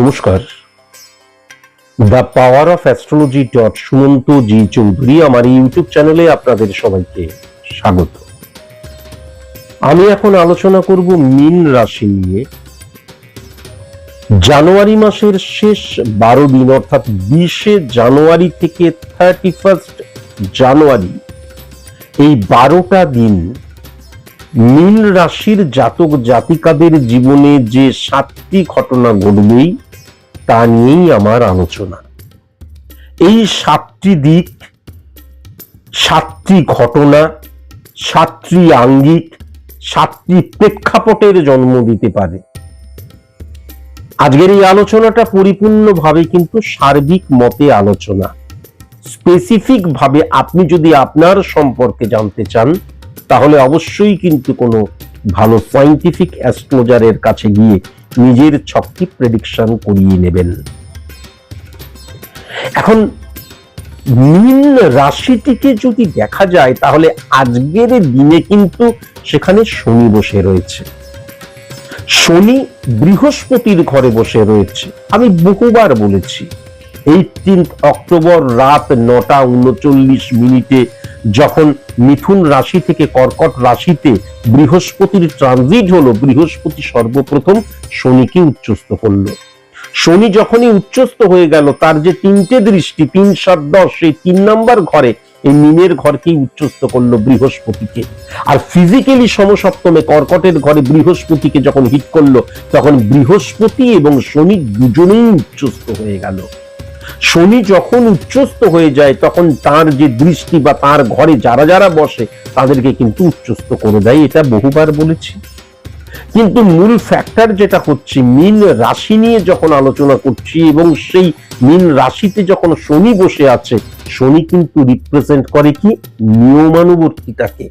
নমস্কার, the power of astrology Sumanta ji Chowdhury আমার YouTube চ্যানেলে আপনাদের সবাইকে স্বাগত। আমি এখন আলোচনা করব মীন রাশি নিয়ে। জানুয়ারি মাসের শেষ 12 দিন অর্থাৎ 20শে জানুয়ারি থেকে 31 জানুয়ারি এই 12টা দিন মীন রাশির জাতক জাতিকাদের জীবনে যে 7টি ঘটনা ঘটবেই তা নিয়েই আমার আলোচনা। এই 7টি দিক, 7টি ঘটনা, 7টি আঙ্গিক, 7টি প্রেক্ষাপটের জন্ম দিতে পারে। আজকের এই আলোচনাটা পরিপূর্ণভাবে কিন্তু সার্বিক মতে আলোচনা। স্পেসিফিক ভাবে আপনি যদি আপনার সম্পর্কে জানতে চান তাহলে অবশ্যই কিন্তু কোনো ভালো সায়েন্টিফিক অ্যাস্ট্রোলজারের কাছে গিয়ে নিজের ছকটি প্রেডিকশন করিয়ে নেবেন। এখন মীন রাশিটিকে যদি দেখা যায় তাহলে আজকের দিনে কিন্তু সেখানে শনি বসে রয়েছে। শনি বৃহস্পতির ঘরে বসে রয়েছে। আমি বহুবার বলেছি 18 অক্টোবর রাত 9:39 যখন মিথুন রাশি থেকে কর্কট রাশিতে বৃহস্পতির ট্রানজিট হলো, বৃহস্পতি সর্বপ্রথম শনিকে উচ্চস্থ করলো। শনি যখনই উচ্চস্থ হয়ে গেল তার যে 3টে দৃষ্টি 3, 7, 10 সেই 3 নম্বর ঘরে এই মীনের ঘরকেই উচ্চস্থ করলো বৃহস্পতিকে। আর ফিজিক্যালি সমসপ্তমে কর্কটের ঘরে বৃহস্পতিকে যখন হিট করলো তখন বৃহস্পতি এবং শনি দুজনেই উচ্চস্থ হয়ে গেল। শনি যখন উচ্চস্থ হয়ে যায় তখন তার যে দৃষ্টি বা তার ঘরে যারা যারা বসে তাদেরকে কিন্তু উচ্চস্থ করে দেয়, এটা বহুবার বলেছি। কিন্তু মূল ফ্যাক্টর যেটা হচ্ছে মীন রাশি নিয়ে যখন আলোচনা করছি এবং সেই মীন রাশিতে যখন শনি বসে আছে, শনি কিন্তু রিপ্রেজেন্ট করে কি নিয়মানুবর্তিতাকে,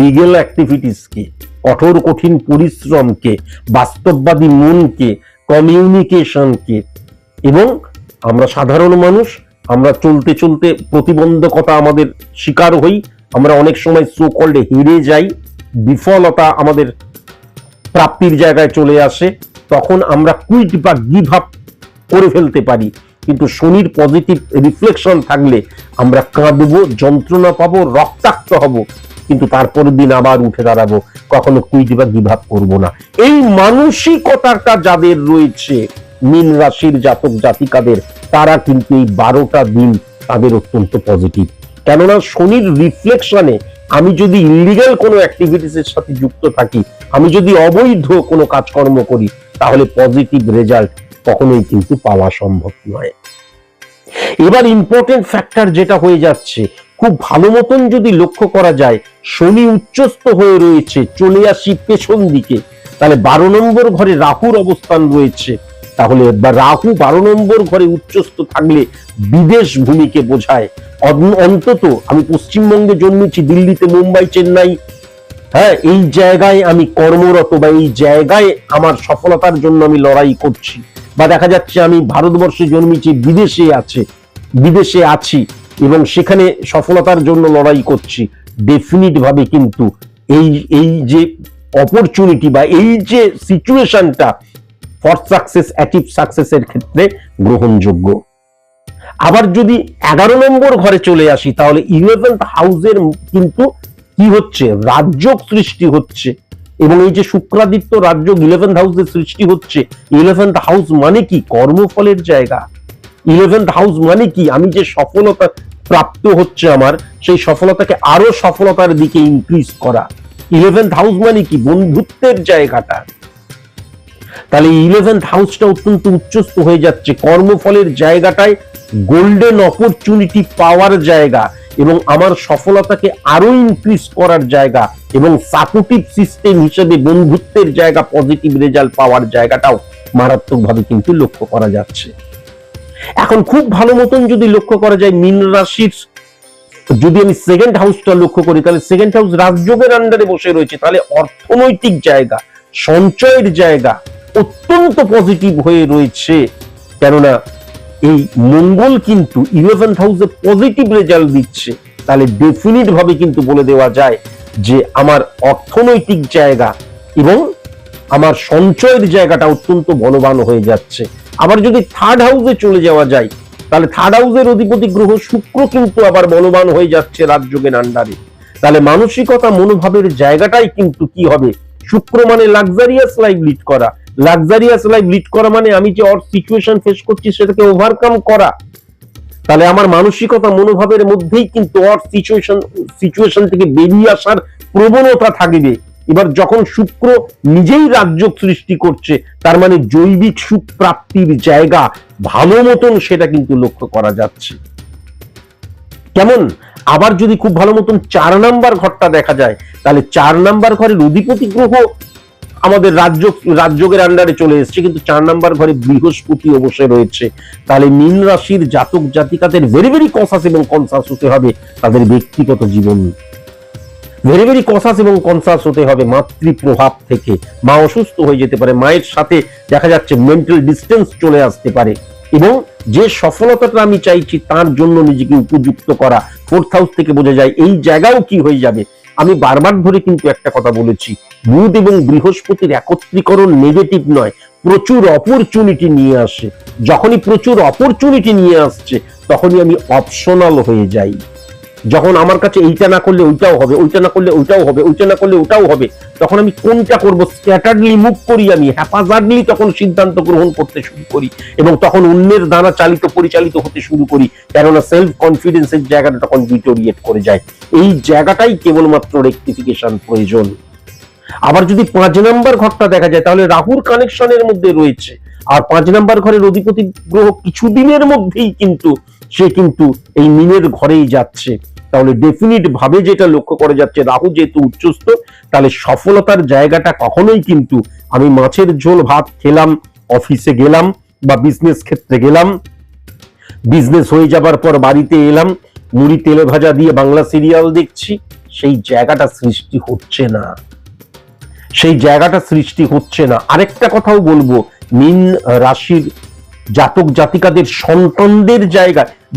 লিগ্যাল অ্যাক্টিভিটিসকে, কঠোর কঠিন পরিশ্রমকে, বাস্তববাদী মনকে, কমিউনিকেশনকে। এবং আমরা সাধারণ মানুষ, আমরা চলতে চলতে প্রতিবন্ধকতা আমাদের শিকার হই, আমরা অনেক সময় সো কল্ড হেরে যাই, বিফলতা আমাদের প্রাপ্তির জায়গায় চলে আসে, তখন আমরা কুইট বা গিভ আপ করে ফেলতে পারি। কিন্তু শনির পজিটিভ রিফ্লেকশন থাকলে আমরা কাঁদবো, যন্ত্রণা পাবো, রক্তাক্ত হব, কিন্তু তারপরের দিন আবার উঠে দাঁড়াবো, কখনো কুইট বা গিভ আপ করবো না। এই মানসিকতাটা যাদের রয়েছে মীন রাশির জাতক জাতিকাদের, তারা কিন্তু এই 12টা দিন তাদের অত্যন্ত পজিটিভ। কেননা শনির রিফ্লেকশনে আমি যদি ইলিগাল কোনো অ্যাক্টিভিটিসের সাথে যুক্ত থাকি, আমি যদি অবৈধ কোনো কাজকর্ম করি, তাহলে পজিটিভ রেজাল্ট কখনোই কিন্তু পাওয়া সম্ভব নয়। এবার ইম্পর্টেন্ট ফ্যাক্টর যেটা হয়ে যাচ্ছে, খুব ভালো মতন যদি লক্ষ্য করা যায়, শনি উচ্চস্থ হয়ে রয়েছে, চলে আসি পেছন দিকে, তাহলে 12 নম্বর ঘরে রাহুর অবস্থান রয়েছে। তাহলে রাহু 12 নম্বর ঘরে উচ্চস্থ থাকলে বিদেশ ভূমিকে বোঝায়। অন্তত আমি পশ্চিমবঙ্গে জন্মেছি, দিল্লিতে, মুম্বাই, চেন্নাই, হ্যাঁ, এই জায়গায় আমি কর্মরত বা এই জায়গায় আমার সফলতার জন্য আমি লড়াই করছি, বা দেখা যাচ্ছে আমি ভারতবর্ষে জন্মেছি, বিদেশে আছি এবং সেখানে সফলতার জন্য লড়াই করছি, ডেফিনিট ভাবে কিন্তু এই যে অপরচুনিটি বা এই যে সিচুয়েশনটা ফর সাকসেস, অ্যাচিভ সাকসেসের ক্ষেত্রে গ্রহণযোগ্য। আবার যদি 11 নম্বর ঘরে চলে আসি তাহলে 11th হাউসের কিন্তু কি হচ্ছে, রাজযোগ সৃষ্টি হচ্ছে। এবং এই যে শুক্রাদিত্য রাজযোগ 11th হাউসে সৃষ্টি হচ্ছে, 11th হাউস মানে কি কর্মফলের জায়গা। 11th হাউস মানে কি আমি যে সফলতা প্রাপ্ত হচ্ছে আমার, সেই সফলতাকে আরো সফলতার দিকে ইনক্রিজ করা। 11th হাউস মানে কি বন্ধুত্বের জায়গাটা। তাহলে 11th হাউসটা অত্যন্ত উচ্চস্থ হয়ে যাচ্ছে, কর্মফলের জায়গাটায় গোল্ডেন অপরচুনিটি পাওয়ার জায়গা এবং আমার সফলতাকে আরো ইনক্রিজ করার জায়গা এবং সাপোর্টিভ সিস্টেম হিসেবে বন্ধুত্বের জায়গা, পজিটিভ রেজাল্ট পাওয়ার জায়গাটাও মারাত্মকভাবে কিন্তু লক্ষ্য করা যাচ্ছে। এখন খুব ভালো মতন যদি লক্ষ্য করা যায় মীন রাশির, যদি আমি সেকেন্ড হাউসটা লক্ষ্য করি তাহলে সেকেন্ড হাউস রাজযোগের আন্ডারে বসে রয়েছে, তাহলে অর্থনৈতিক জায়গা, সঞ্চয়ের জায়গা অত্যন্ত পজিটিভ হয়ে রয়েছে। কেননা এই মঙ্গল কিন্তু 11th হাউসে পজিটিভ রেজাল্ট দিচ্ছে, তাহলে ডেফিনিট ভাবে কিন্তু বলে দেওয়া যায় যে আমার অর্থনৈতিক জায়গা এবং আমার সঞ্চয়ের জায়গাটা অত্যন্ত বলবান হয়ে যাচ্ছে। আবার যদি থার্ড হাউসে চলে যাওয়া যায়, তাহলে থার্ড হাউসের অধিপতি গ্রহ শুক্র কিন্তু আবার বলবান হয়ে যাচ্ছে রাজযোগের আন্ডারে। তাহলে মানসিকতা মনোভাবের জায়গাটাই কিন্তু কি হবে, শুক্র মানে লাক্সারিয়াস লাইফ লিড করা। লাক্সারিয়াস লাইফ লিড করা মানে আমি যে সিচুয়েশন ফেস করছি সেটাকে ওভারকাম করা। তাহলে আমার মানসিকতা মনোভাবের মধ্যেই কিন্তু সিচুয়েশন থেকে বেরিয়ে আসার প্রবণতা থাকবে। এবার যখন শুক্র নিজেই রাজযোগ সৃষ্টি করছে, তার মানে জৈবিক সুখ প্রাপ্তির জায়গা ভালো মতন সেটা কিন্তু লক্ষ্য করা যাচ্ছে। কেমন? আবার যদি খুব ভালো মতন 4 নাম্বার ঘরটা দেখা যায়, তাহলে 4 নাম্বার ঘরের অধিপতি গ্রহ আমাদের রাজযোগের আন্ডারে চলে এসেছে, কিন্তু 4 নাম্বার ঘরে বৃহস্পতি বসে রয়েছে। তাহলে মীন রাশির জাতক জাতিকাদের ভেরি ভেরি কনসাস এবং কনসাস হতে হবে তাদের ব্যক্তিগত জীবন, ভেরি ভেরি কনসাস এবং কনসাস হতে হবে মাতৃ প্রভাব থেকে। মা অসুস্থ হয়ে যেতে পারে, মায়ের সাথে দেখা যাচ্ছে মেন্টাল ডিস্টেন্স চলে আসতে পারে, এবং যে সফলতাটা আমি চাইছি তার জন্য নিজেকে উপযুক্ত করা। 4th হাউস থেকে বোঝা যায় এই জায়গাও কি হয়ে যাবে। আমি বারবার ধরে কিন্তু একটা কথা বলেছি, বুধ এবং বৃহস্পতির একত্রীকরণ নেগেটিভ নয়, প্রচুর অপরচুনিটি নিয়ে আসে। যখনই প্রচুর অপরচুনিটি নিয়ে আসছে তখনই আমি অপশনাল হয়ে যাই। যখন আমার কাছে এইটা না করলে ওইটাও হবে, ওইটা না করলে ওইটাও হবে, ওইটা না করলে ওটাও হবে, তখন আমি কোনটা করব স্ক্যাটারলি মুভ করি, আমি হ্যাপাজার্ডলি তখন সিদ্ধান্ত গ্রহণ করতে শুরু করি, এবং তখন অন্যের দ্বারা পরিচালিত হতে শুরু করি, কেননা সেলফ কনফিডেন্সের জায়গাটা তখন ডিটোরিয়েট করে যায়। এই জায়গাটাই কেবলমাত্র রেকটিফিকেশন প্রয়োজন। আবার যদি 5 নাম্বার ঘরটা দেখা যায়, তাহলে রাহুর কানেকশনের মধ্যে রয়েছে, আর 5 নাম্বার ঘরের অধিপতি গ্রহ কিছুদিনের মধ্যেই কিন্তু সে কিন্তু এই মীনের ঘরেই যাচ্ছে। তাহলে ডেফিনিট ভাবে যেটা লক্ষ্য করা যাচ্ছে, রাহু যেহেতু উচ্চস্থ, তাহলে সফলতার জায়গাটা কখনোই কিন্তু আমি মাছের ঝোল ভাত খেলাম, অফিসে গেলাম বা বিজনেস ক্ষেত্রে গেলাম, বিজনেস হয়ে যাবার পর বাড়িতে এলাম, মুড়ি তেলে ভাজা দিয়ে বাংলা সিরিয়াল দেখছি, সেই জায়গাটা সৃষ্টি হচ্ছে না, সেই জায়গাটা সৃষ্টি হচ্ছে না। আরেকটা কথাও বলবো, মীন রাশির জাতক জাতিকাদের সন্তানদের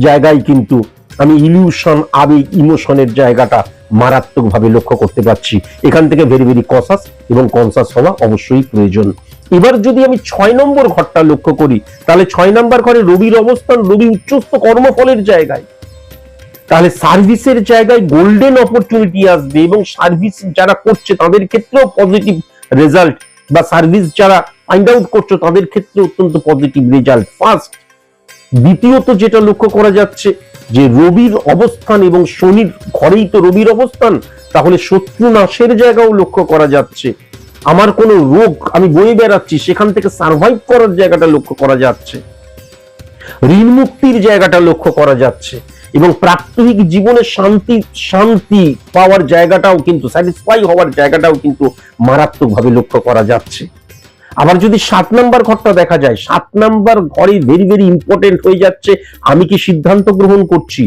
জায়গায় কিন্তু আমি ইলিউশন, আবেগ, ইমোশনের জায়গাটা মারাত্মকভাবে লক্ষ্য করতে পারছি। এখান থেকে ভেরি ভেরি কনসাস এবং কনসাস হওয়া অবশ্যই প্রয়োজন। এবার যদি আমি 6 নম্বর ঘরটা লক্ষ্য করি, তাহলে 6 নম্বর ঘরে রবির অবস্থান, রবি উচ্চস্থ কর্মফলের জায়গায়, তাহলে সার্ভিসের জায়গায় গোল্ডেন অপরচুনিটি আসবে, এবং সার্ভিস যারা করছে তাদের ক্ষেত্রেও পজিটিভ রেজাল্ট, বা সার্ভিস যারা ফাইন্ড আউট করছে তাদের ক্ষেত্রে অত্যন্ত পজিটিভ রেজাল্ট। ফার্স্ট। দ্বিতীয়ত যেটা লক্ষ্য করা যাচ্ছে যে রবির অবস্থান এবং শনির ঘরেই তো রবির অবস্থান, তাহলে শত্রু নাশের জায়গাও লক্ষ্য করা যাচ্ছে। আমার কোনো রোগ আমি বয়ে বেড়াচ্ছি, সেখান থেকে সার্ভাইভ করার জায়গাটা লক্ষ্য করা যাচ্ছে, ঋণ মুক্তির জায়গাটা লক্ষ্য করা যাচ্ছে, এবং প্রাত্যহিক জীবনে শান্তি পাওয়ার জায়গাটাও কিন্তু, স্যাটিসফাই হওয়ার জায়গাটাও কিন্তু মারাত্মকভাবে লক্ষ্য করা যাচ্ছে। আবার যদি 7 নাম্বার ঘরটা দেখা যায়, 7 নাম্বার ঘরে ভেরি ভেরি ইম্পর্টেন্ট হয়ে যাচ্ছে আমি কি সিদ্ধান্ত গ্রহণ করছি।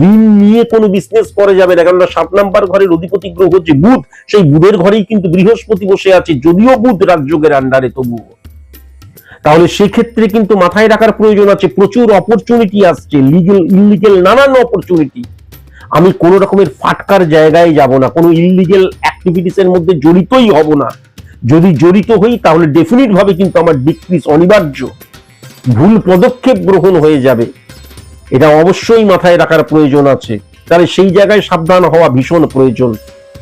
ঋণ নিয়ে কোনো বিজনেস করা যাবে না, কারণ 7 নাম্বার ঘরের অধিপতি গ্রহ হচ্ছে বুধ, সেই বুধের ঘরেই কিন্তু বৃহস্পতি বসে আছে, যদিও বুধ রাজযোগের আন্ডারে তবুও। তাহলে সেক্ষেত্রে কিন্তু মাথায় রাখার প্রয়োজন আছে, প্রচুর অপরচুনিটি আসছে, লিগ্যাল ইললিগ্যাল নানান অপরচুনিটি। আমি কোন রকমের ফাটকার জায়গায় যাব না, কোনো ইললিগ্যাল অ্যাক্টিভিটিস এর মধ্যে জড়িতই হব না। যদি জড়িত হই তাহলে ডেফিনিট ভাবে কিন্তু আমার ডিক্রিজ অনিবার্য, ভুল পদক্ষেপ গ্রহণ হয়ে যাবে, এটা অবশ্যই মাথায় রাখার প্রয়োজন আছে। তাহলে সেই জায়গায় সাবধান হওয়া ভীষণ প্রয়োজন।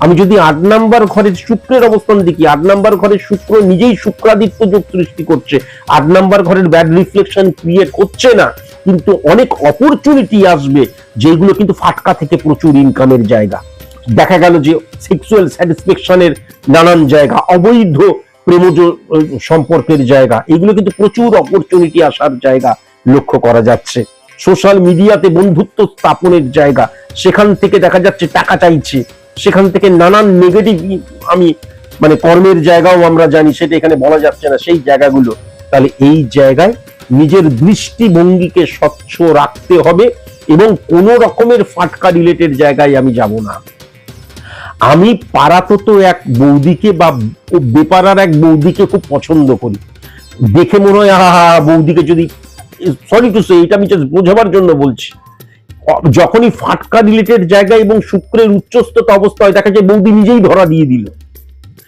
আমি যদি 8 নাম্বার ঘরের শুক্রের অবস্থান দেখি, 8 নাম্বার ঘরের শুক্র নিজেই শুক্রাদিত্য যোগ সৃষ্টি করছে, 8 নাম্বার ঘরের ব্যাড রিফ্লেকশন ক্রিয়েট হচ্ছে না, কিন্তু অনেক অপরচুনিটি আসবে যেগুলো কিন্তু ফাটকা থেকে প্রচুর ইনকামের জায়গা। দেখা গেল যে সেক্সুয়াল স্যাটিসফ্যাকশনের নানান জায়গা, অবৈধ প্রেমজ সম্পর্কের জায়গা, এগুলো কিন্তু প্রচুর অপরচুনিটি আসার জায়গা লক্ষ্য করা যাচ্ছে। সোশ্যাল মিডিয়াতে বন্ধুত্ব স্থাপনের জায়গা, সেখান থেকে দেখা যাচ্ছে টাকা চাইছে, সেখান থেকে নানান নেগেটিভ আমি মানে কর্মের জায়গাও আমরা জানি, সেটা এখানে বলা যাচ্ছে না, সেই জায়গাগুলো। তাহলে এই জায়গায় নিজের দৃষ্টিভঙ্গিকে স্বচ্ছ রাখতে হবে, এবং কোন রকমের ফাটকা রিলেটেড জায়গায় আমি যাব না। আমি পাড়াতত এক বৌদিকে বা বেপাড়ার এক বৌদিকে খুব পছন্দ করি, দেখে মনে হয় আহা বৌদিকে যদি, সরি টু সে, এটা আমি জাস্ট বোঝাবার জন্য বলছি, যখনই ফাটকা রিলেটেড জায়গা এবং শুক্রের উচ্চস্থতা অবস্থা হয়, দেখা যায় বৌদি নিজেই ধরা দিয়ে দিল।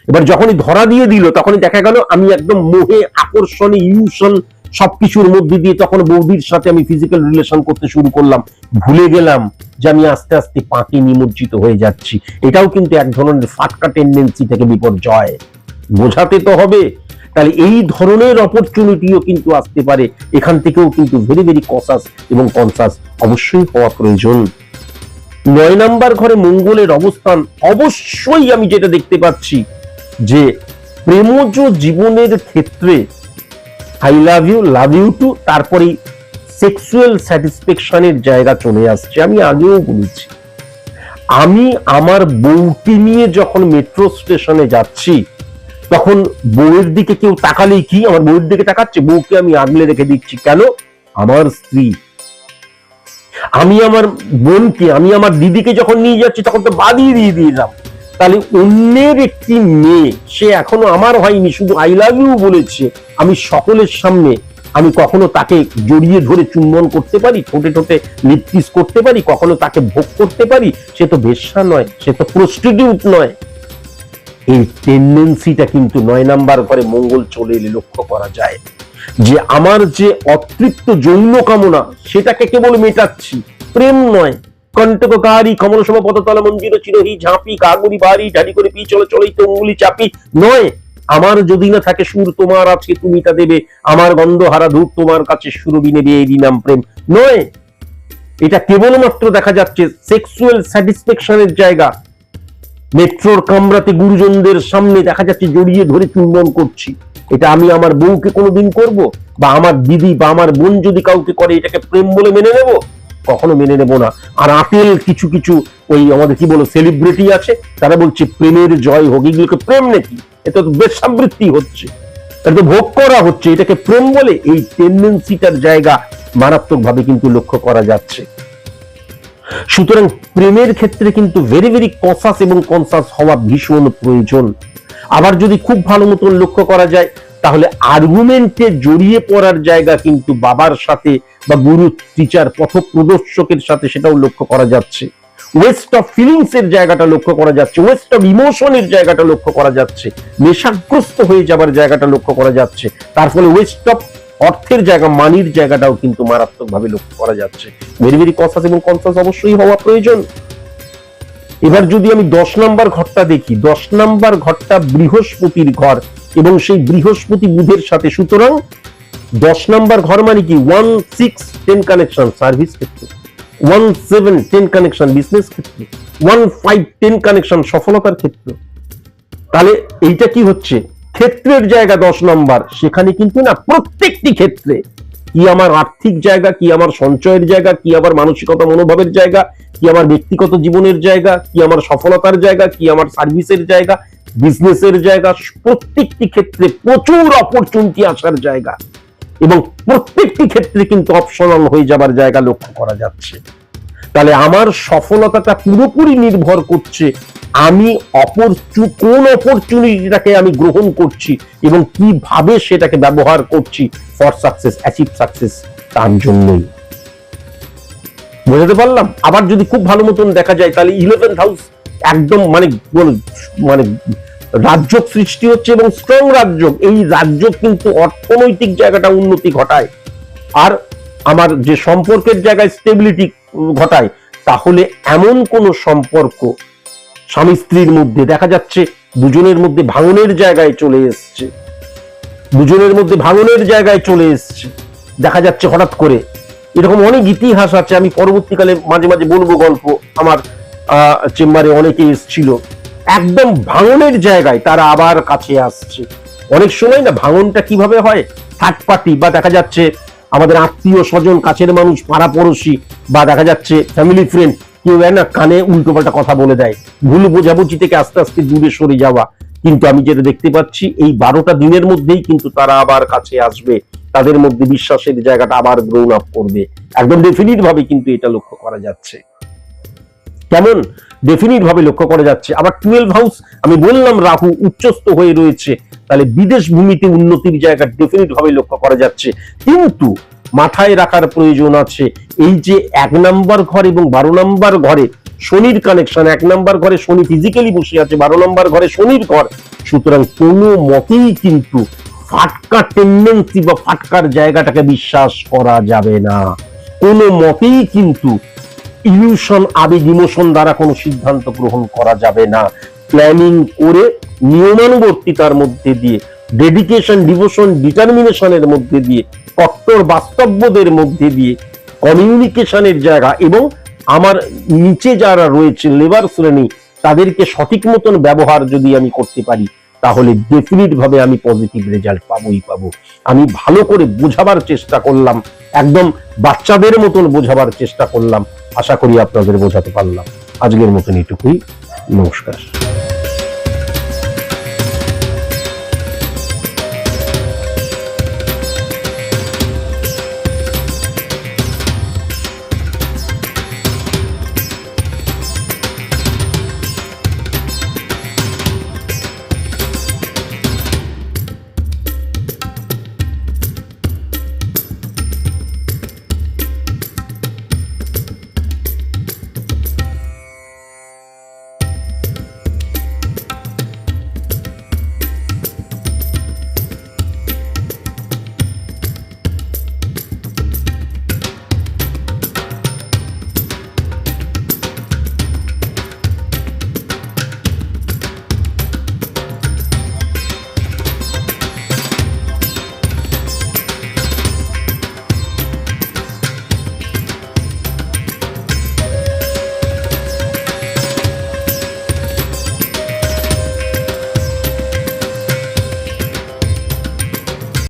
এবার যখনই ধরা দিয়ে দিল তখনই দেখা গেল আমি একদম মোহে আকর্ষণে ইলিউশন সবকিছুর মধ্যে দিয়ে তখন বৌদির সাথে আমি ফিজিক্যাল রিলেশন করতে শুরু করলাম, ভুলে গেলাম যে আমি আস্তে আস্তে পাকে নিমজ্জিত হয়ে যাচ্ছি। এটাও কিন্তু এক ধরনের ফাটকা টেন্ডেন্সি থেকে বিপর্যয়, বোঝাতে তো হবে। তাহলে এই ধরনের অপরচুনিটিও কিন্তু আসতে পারে, এখান থেকেও কিন্তু ভেরি ভেরি কসাস এবং কনসাস অবশ্যই হওয়া প্রয়োজন। 9 নাম্বার ঘরে মঙ্গলের অবস্থান, অবশ্যই আমি যেটা দেখতে পাচ্ছি যে প্রেমজ জীবনের ক্ষেত্রে আই লাভ ইউ টু, তারপরে সেক্সুয়াল স্যাটিসফ্যাকশনের জায়গা চলে আসছে। আমি আগেও বলেছি, আমি আমার বউকে নিয়ে যখন মেট্রো স্টেশনে যাচ্ছি, তখন বউয়ের দিকে কেউ তাকালেই কি আমার বউয়ের দিকে তাকাচ্ছে, বউকে আমি আগলে রেখে দিচ্ছি। কেন? আমার স্ত্রী। আমি আমার বোনকে, আমি আমার দিদিকে যখন নিয়ে যাচ্ছি, তখন তো বাদিয়ে দিয়ে দিলাম। তাহলে অন্যের একটি মেয়ে, সে এখনো আমার হয়নি, শুধু আই লাভ ইউ বলেছে, আমি সকলের সামনে আমি কখনো তাকে জড়িয়ে ধরে চুম্বন করতে পারি, ঠোঁটে ঠোঁটে লিপ কিস করতে পারি, কখনো তাকে ভোগ করতে পারি? সে তো বেশ্যা নয়, সে তো প্রস্টিটিউট নয়। এই টেন্ডেন্সিটা কিন্তু 9 নাম্বার ঘরে মঙ্গল চলে এলে লক্ষ্য করা যায়, যে আমার যে অতৃপ্ত যৌন কামনা, সেটাকে কেবল মেটাচ্ছি, প্রেম নয়। কণ্টককারী কমলসভা পদতলা মঞ্জির চিরহি ঝাঁপি কাগুরি বাড়ি ঢাড়ি করে পি চলো চলেই তো অঙ্গুলি চাপি নয়। আমার যদি না থাকে সুর, তোমার আছে তুমি তা দেবে, আমার গন্ধ হারা ধূপ তোমার কাছে সুরবি নেবে, এই নাম প্রেম নয়। এটা কেবলমাত্র দেখা যাচ্ছে সেক্সুয়াল স্যাটিসফ্যাকশনের জায়গা। মেট্রোর কামরাতে গুরুজনদের সামনে দেখা যাচ্ছে জড়িয়ে ধরে চুম্বন করছি। এটা আমি আমার বউকে কোনোদিন করব, বা আমার দিদি বা আমার বোন যদি কাউকে করে, এটাকে প্রেম বলে মেনে নেব? কখনো মেনে নেব না। আর আটেল কিছু কিছু ওই আমাদের কি বলো সেলিব্রিটি আছে, তারা বলছে প্রেমের জয় হোক। এগুলোকে প্রেম নাকি? এটা তো বেশ্যাবৃত্তি হচ্ছে, এটা তো ভোগ করা হচ্ছে, এটাকে প্রেম বলে? এই টেন্ডেন্সিটার জায়গা মারাত্মকভাবে কিন্তু লক্ষ্য করা যাচ্ছে। সুতরাং প্রেমের ক্ষেত্রে কিন্তু ভেরি ভেরি কসাস এবং কনসাস হওয়া ভীষণ প্রয়োজন। আবার যদি খুব ভালো মতন লক্ষ্য করা যায়, তাহলে আর্গুমেন্টে জড়িয়ে পড়ার জায়গা কিন্তু বাবার সাথে বা গুরু টিচার পথ প্রদর্শকের সাথে, সেটাও লক্ষ্য করা যাচ্ছে। ওয়েস্ট অফ ফিলিংস এর জায়গাটা লক্ষ্য করা যাচ্ছে, ওয়েস্ট অফ ইমোশনের জায়গাটা লক্ষ্য করা যাচ্ছে, নেশাগ্রস্ত হয়ে যাবার জায়গাটা লক্ষ্য করা যাচ্ছে। তার ফলে ওয়েস্ট অফ অর্থের জায়গা, মানির জায়গাটাও কিন্তু মারাত্মকভাবে লক্ষ্য করা যাচ্ছে। ভেরি ভেরি কনসাস এবং কনসাস অবশ্যই হওয়া প্রয়োজন। এবার যদি আমি 10 নাম্বার ঘরটা দেখি, 10 নাম্বার ঘরটা বৃহস্পতির ঘর, এবং সেই বৃহস্পতি বুধের সাথে। সুতরাং 10 নাম্বার ঘর মানে কি? 1, 6, 10 কানেকশন সার্ভিস ক্ষেত্রে, 1, 7, 10 কানেকশন বিজনেস ক্ষেত্রে, 1, 5, 10 কানেকশন সফলতার ক্ষেত্রে। তাহলে এইটা কি হচ্ছে? ক্ষেত্রের জায়গা 10 নাম্বার, সেখানে কিন্তু না, প্রত্যেকটি ক্ষেত্রে, কি আমার আর্থিক জায়গা, কি আমার সঞ্চয়ের জায়গা, কি আমার মানসিকতা মনোভাবের জায়গা, কি আমার ব্যক্তিগত জীবনের জায়গা, কি আমার সফলতার জায়গা, কি আমার সার্ভিসের জায়গা, বিজনেসের জায়গা, প্রত্যেকটি ক্ষেত্রে প্রচুর অপরচুনিটি আসার জায়গা, এবং প্রত্যেকটি ক্ষেত্রে কিন্তু অপশনাল হয়ে যাবার জায়গা লক্ষ্য করা যাচ্ছে। তাহলে আমার সফলতাটা পুরোপুরি নির্ভর করছে আমি কোন অপরচুনিটিটাকে আমি গ্রহণ করছি এবং কিভাবে সেটাকে ব্যবহার করছি ফর সাকসেস, অ্যাচিভ সাকসেস, তার জন্যই। বুঝতে পারলাম? আবার যদি খুব ভালো মতন দেখা যায়, তাহলে 11th হাউস একদম মানে রাজ্য সৃষ্টি হচ্ছে, এবং স্ট্রং রাজ্য। এই রাজ্য কিন্তু অর্থনৈতিক জায়গাটা উন্নতি ঘটায়, আর আমার যে সম্পর্কের জায়গায় স্টেবিলিটি ঘটায়। তাহলে এমন কোন সম্পর্ক স্বামী স্ত্রীর মধ্যে দেখা যাচ্ছে দুজনের মধ্যে ভাঙনের জায়গায় চলে এসছে, দুজনের মধ্যে ভাঙনের জায়গায় চলে এসছে, দেখা যাচ্ছে হঠাৎ করে। এরকম অনেক ইতিহাস আছে, আমি পরবর্তীকালে মাঝে মাঝে বলবো গল্প। আমার চেম্বারে অনেকে এসেছিল, একদম ভাঙনের জায়গায় তারা আবার কাছে আসছে। অনেক সময় না ভাঙনটা কিভাবে হয়, থার্ড পার্টি বা দেখা যাচ্ছে আমাদের আত্মীয় স্বজন, কাছের মানুষ, পাড়া পড়োশি, বা দেখা যাচ্ছে ফ্যামিলি ফ্রেন্ড, কেউ না কানে উল্টো পাল্টা কথা বলে দেয়, ভুল বোঝাবুঝি থেকে আস্তে আস্তে দূরে সরে যাওয়া। কিন্তু আমি যেটা দেখতে পাচ্ছি, এই 12টা দিনের মধ্যেই কিন্তু তারা আবার কাছে আসবে, তাদের মধ্যে বিশ্বাসের জায়গাটা আবার গ্রোন আপ করবে, একদম ডেফিনিট ভাবে কিন্তু এটা লক্ষ্য করা যাচ্ছে। কেমন? ডেফিনিট ভাবে লক্ষ্য করা যাচ্ছে। আবার 12 হাউস আমি বললাম রাহু উচ্চস্থ হয়ে রয়েছে, তাহলে বিদেশ ভূমিতে উন্নতির জায়গা ডেফিনিট ভাবে লক্ষ্য করা যাচ্ছে। কিন্তু মাথায় রাখার প্রয়োজন আছে, এই যে 1 নাম্বার ঘর এবং 12 নাম্বার ঘরে শনির কানেকশন, 1 নাম্বার ঘরে শনি ফিজিক্যালি বসে আছে, 12 নাম্বার ঘরে শনির ঘর। সুতরাং কোনো মতেই কিন্তু ফাটকা টেন্ডেন্সি বা ফাটকার জায়গাটাকে বিশ্বাস করা যাবে না। কোনো মতেই কিন্তু ইলিউশন, আবেগ, ইমোশন দ্বারা কোনো সিদ্ধান্ত গ্রহণ করা যাবে না। প্ল্যানিং করে নিয়মানুবর্তিতার মধ্যে দিয়ে, ডেডিকেশন, ডিভোশন, ডিটারমিনেশনের মধ্যে দিয়ে, কট্টর বাস্তববোধের মধ্যে দিয়ে, কমিউনিকেশনের জায়গা এবং আমার নিচে যারা রয়েছে লেবার শ্রেণী তাদেরকে সঠিক মতন ব্যবহার যদি আমি করতে পারি তাহলে ডেফিনিট ভাবে আমি পজিটিভ রেজাল্ট পাবো। আমি ভালো করে বোঝাবার চেষ্টা করলাম, একদম বাচ্চাদের মতন বোঝাবার চেষ্টা করলাম। আশা করি আপনাদের বোঝাতে পারলাম। আজকের মতন এটুকুই। নমস্কার।